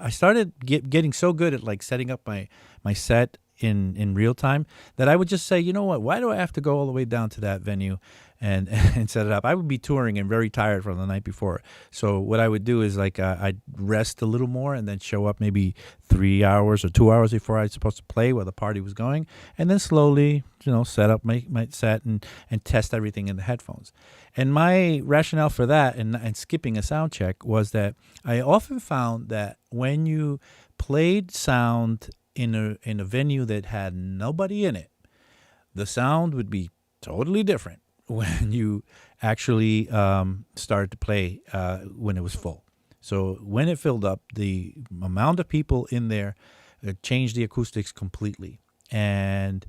started getting so good at like setting up my set in real time that I would just say, you know what, why do I have to go all the way down to that venue and set it up? I would be touring and very tired from the night before. So what I would do is like I'd rest a little more and then show up maybe 3 hours or 2 hours before I was supposed to play where the party was going, and then slowly set up my set and test everything in the headphones. And my rationale for that and skipping a sound check was that I often found that when you played sound in a venue that had nobody in it, the sound would be totally different when you actually started to play when it was full. So when it filled up, the amount of people in there changed the acoustics completely. And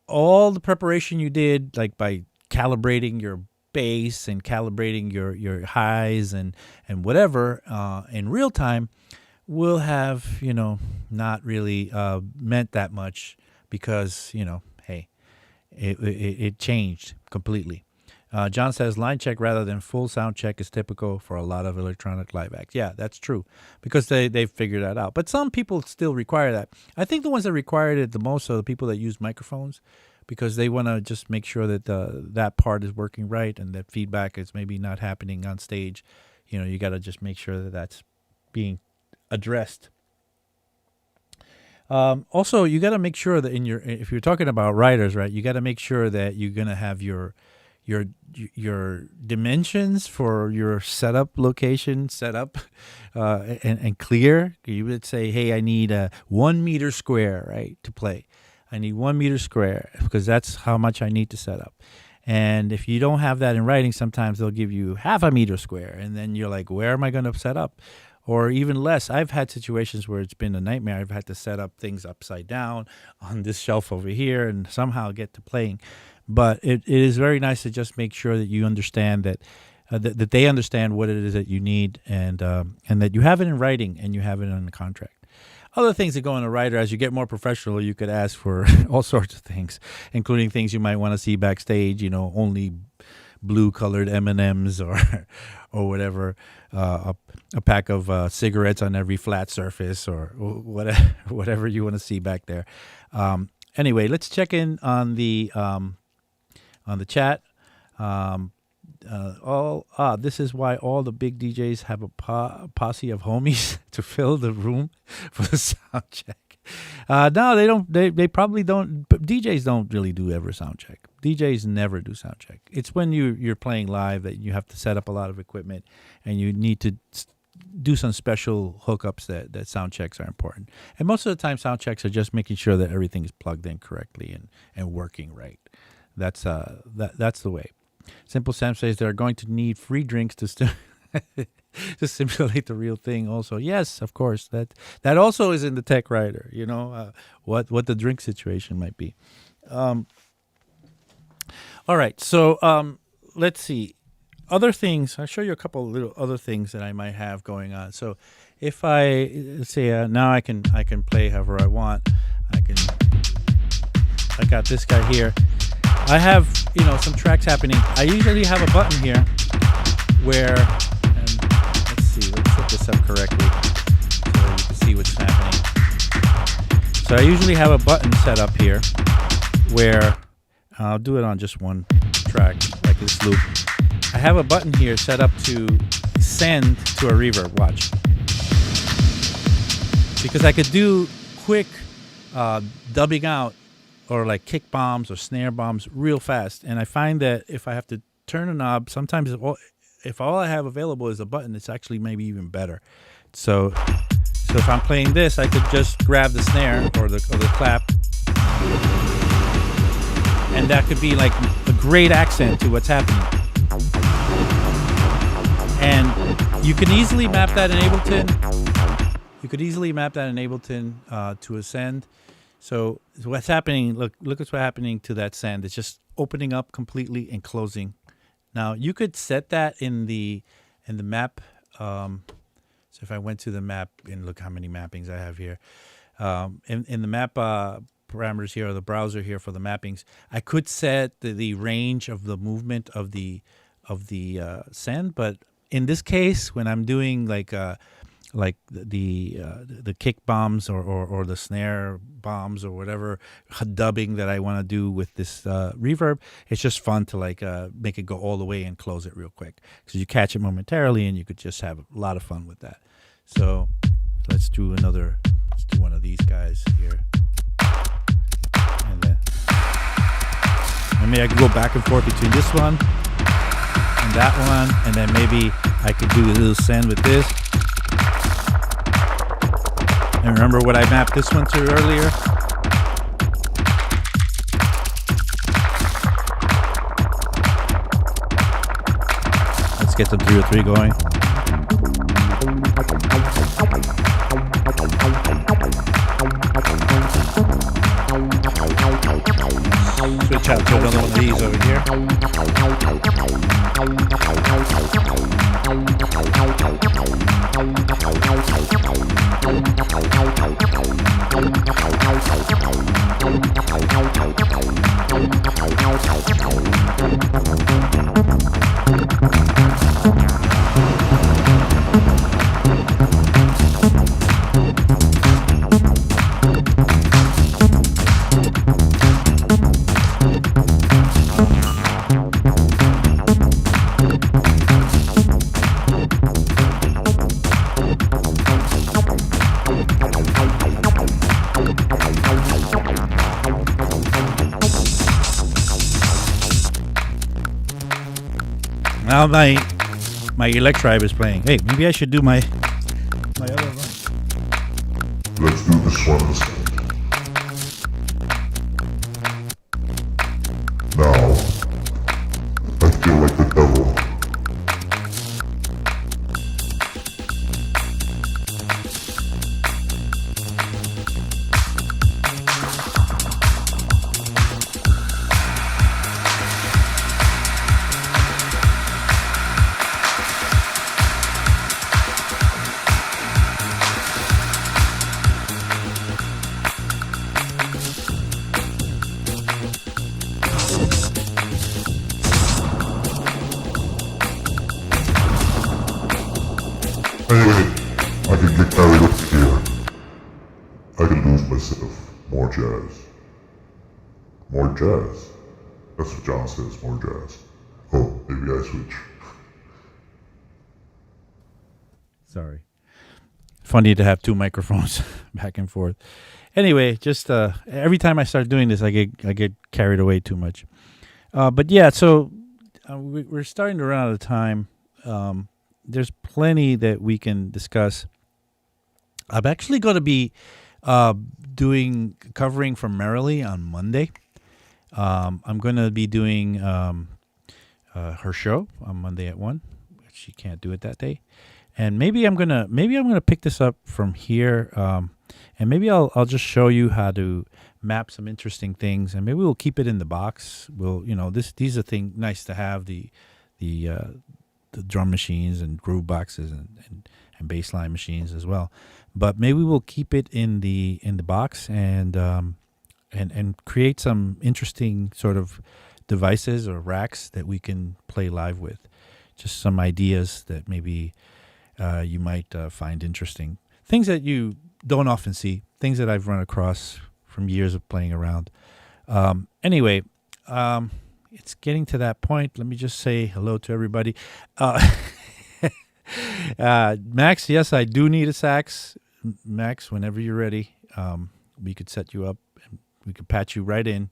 all the preparation you did, like by calibrating your bass and calibrating your highs and whatever in real time, will have, not really meant that much because, hey, it changed completely. John says line check rather than full sound check is typical for a lot of electronic live acts. Yeah, that's true because they've figured that out. But some people still require that. I think the ones that require it the most are the people that use microphones because they want to just make sure that that part is working right and that feedback is maybe not happening on stage. You got to just make sure that that's being addressed. Also, you got to make sure that if you're talking about writers, right, you got to make sure that you're going to have your dimensions for your setup location set up and clear. You would say, hey, I need a 1 meter square, right, to play. I need 1 meter square because that's how much I need to set up. And if you don't have that in writing, sometimes they'll give you 0.5 meter square. And then you're like, where am I going to set up? Or even less. I've had situations where it's been a nightmare. I've had to set up things upside down on this shelf over here and somehow get to playing. But it is very nice to just make sure that you understand that they understand what it is that you need and that you have it in writing and you have it in the contract. Other things that go in a writer, as you get more professional, you could ask for all sorts of things, including things you might want to see backstage, only blue-colored M&Ms or whatever, a pack of cigarettes on every flat surface or whatever you want to see back there. Anyway, let's check in on the chat. This is why all the big DJs have a posse of homies to fill the room for the sound check. No, they don't. They probably don't. But DJs don't really do ever sound check. DJs never do sound check. It's when you're playing live that you have to set up a lot of equipment and you need to do some special hookups that sound checks are important. And most of the time, sound checks are just making sure that everything is plugged in correctly and working right. That's the way. Simple Sam says they're going to need free drinks to to simulate the real thing. Also, yes, of course, that also is in the tech writer. What the drink situation might be. All right, so let's see other things. I'll show you a couple of little other things that I might have going on. So if let's say now I can play however I want. I can I got this guy here. I have, some tracks happening. I usually have a button here where, and let's set this up correctly so you can see what's happening. So I usually have a button set up here where I'll do it on just one track, like this loop. I have a button here set up to send to a reverb. Watch. Because I could do quick dubbing out or like kick bombs or snare bombs real fast. And I find that if I have to turn a knob, sometimes if all I have available is a button, it's actually maybe even better. So if I'm playing this, I could just grab the snare or the clap, and that could be like a great accent to what's happening. And you can easily map that in Ableton. To a send. So what's happening? Look what's happening to that send. It's just opening up completely and closing. Now you could set that in the map. So if I went to the map and look how many mappings I have here, in the map parameters here or the browser here for the mappings, I could set the range of the movement of the send. But in this case, when I'm doing like the kick bombs or the snare bombs or whatever dubbing that I want to do with this reverb, it's just fun to make it go all the way and close it real quick, because you catch it momentarily and you could just have a lot of fun with that. So let's do one of these guys here, and then maybe I could go back and forth between this one and that one, and then maybe I could do a little send with this. And remember what I mapped this one to earlier? Let's get some 303 going. Switch out to another one of these over here. Now my Electribe is playing. Hey, maybe I should do my other one. Let's do this one instead. Now, I feel like the devil. Anyway, I can get carried up here. I can lose myself. More jazz. More jazz. That's what John says, more jazz. Oh, maybe I switch. Sorry. Funny to have two microphones back and forth. Anyway, just every time I start doing this, I get carried away too much. But yeah, so we're starting to run out of time. There's plenty that we can discuss. I'm actually going to be covering from Merrily on Monday. I'm going to be doing her show on Monday at 1. She can't do it that day. And maybe I'm gonna pick this up from here, and maybe I'll just show you how to map some interesting things, and maybe we'll keep it in the box. These are nice to have, the drum machines and groove boxes and bassline machines as well. But maybe we'll keep it in the box, and and create some interesting sort of devices or racks that we can play live with. Just some ideas that maybe you might find interesting. Things that you don't often see. Things that I've run across from years of playing around. Anyway, it's getting to that point. Let me just say hello to everybody. Max, yes, I do need a sax. Max, whenever you're ready, we could set you up and we could patch you right in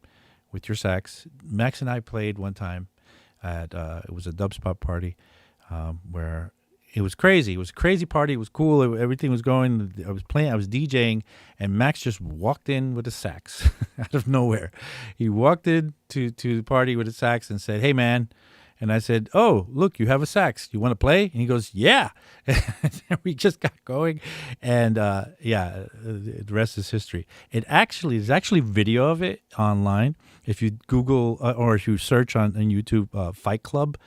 with your sax. Max and I played one time at it was a dubstep party where it was crazy. It was a crazy party. It was cool. Everything was going. I was playing. I was DJing, and Max just walked in with a sax out of nowhere. He walked in to the party with a sax and said, "Hey, man." And I said, "Oh, look, you have a sax. You want to play?" And he goes, "Yeah." And we just got going, and the rest is history. There's actually video of it online. If you Google or if you search on YouTube, Fight Club.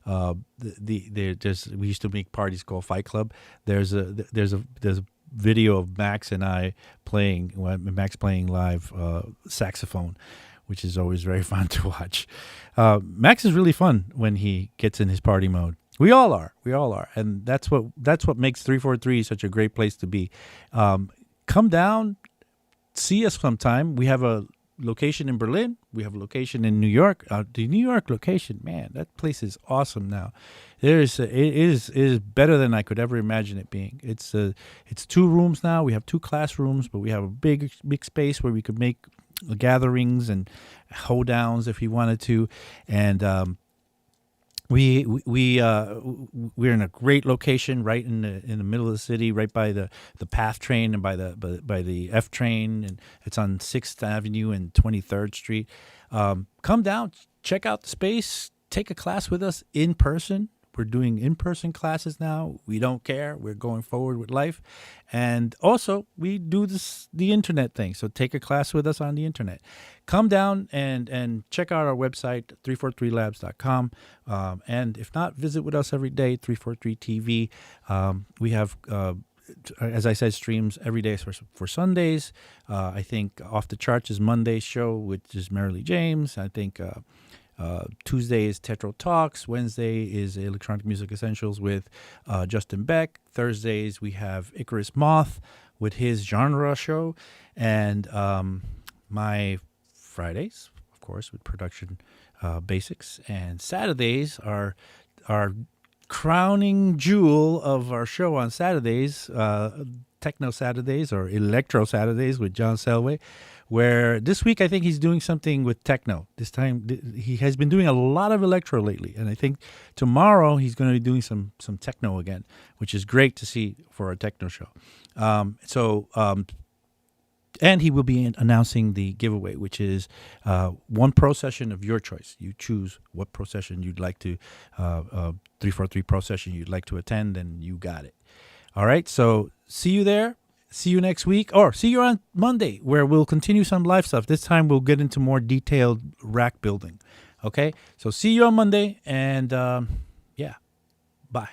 We used to make parties called Fight Club. There's a video of Max and I playing live saxophone, which is always very fun to watch. Max is really fun when he gets in his party mode. We all are, and that's what makes 343 such a great place to be. Come down, see us sometime. We have a location in Berlin. We have a location in New York. The New York location, man, that place is awesome now. It is better than I could ever imagine it being. It's 2 rooms now. We have 2 classrooms, but we have a big space where we could make gatherings and hoedowns if we wanted to, and we're in a great location, right in the middle of the city, right by the PATH train and by the F train, and it's on 6th Avenue and 23rd Street. Come down, check out the space, take a class with us in person. We're doing in-person classes now. We don't care. We're going forward with life. And also, we do the internet thing. So take a class with us on the internet. Come down and check out our website, 343labs.com. And if not, visit with us every day, 343 TV. We have, as I said, streams every day for Sundays. I think Off the Charts is Monday's show, which is Marilee James. I think... Tuesday is Tetro Talks. Wednesday is Electronic Music Essentials with Justin Beck. Thursdays we have Icarus Moth with his genre show. And my Fridays, of course, with Production Basics. And Saturdays are our crowning jewel of our show on Saturdays, Techno Saturdays or Electro Saturdays with John Selway, where this week I think he's doing something with techno. This time he has been doing a lot of electro lately, and I think tomorrow he's going to be doing some techno again, which is great to see for a techno show. And he will be announcing the giveaway, which is one pro session of your choice. You choose what pro session you'd like to, 343 pro session you'd like to attend, and you got it. All right, so see you there. See you next week, or see you on Monday, where we'll continue some live stuff. This time we'll get into more detailed rack building. Okay, so see you on Monday, and bye.